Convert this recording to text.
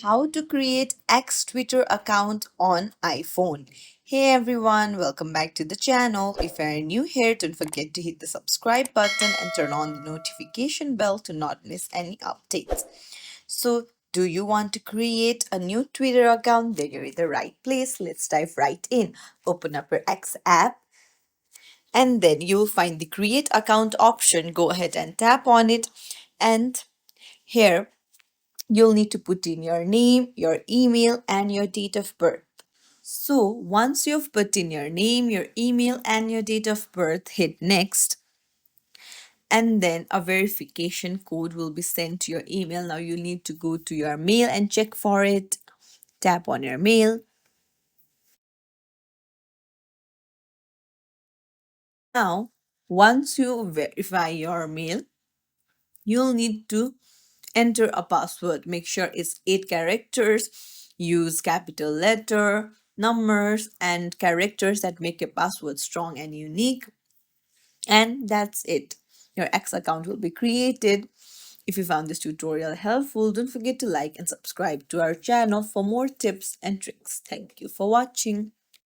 How to create X Twitter account on iPhone. Hey everyone, welcome back to the channel. If you are new here, don't forget to hit the subscribe button and turn on the notification bell to not miss any updates. So, do you want to create a new Twitter account? Then you're in the right place. Let's dive right in. Open up your X app and then you'll find the create account option. Go ahead and tap on it, and here you'll need to put in your name, your email, and your date of birth. So once you've put in your name, your email, and your date of birth, hit next, and then a verification code will be sent to your email. Now you need to go to your mail and check for it. Tap on your mail. Now, once you verify your mail, you'll need to enter a password. Make sure it's 8 characters. Use capital letter, numbers, and characters that make your password strong and unique. And that's it. Your X account will be created. If you found this tutorial helpful, don't forget to like and subscribe to our channel for more tips and tricks. Thank you for watching.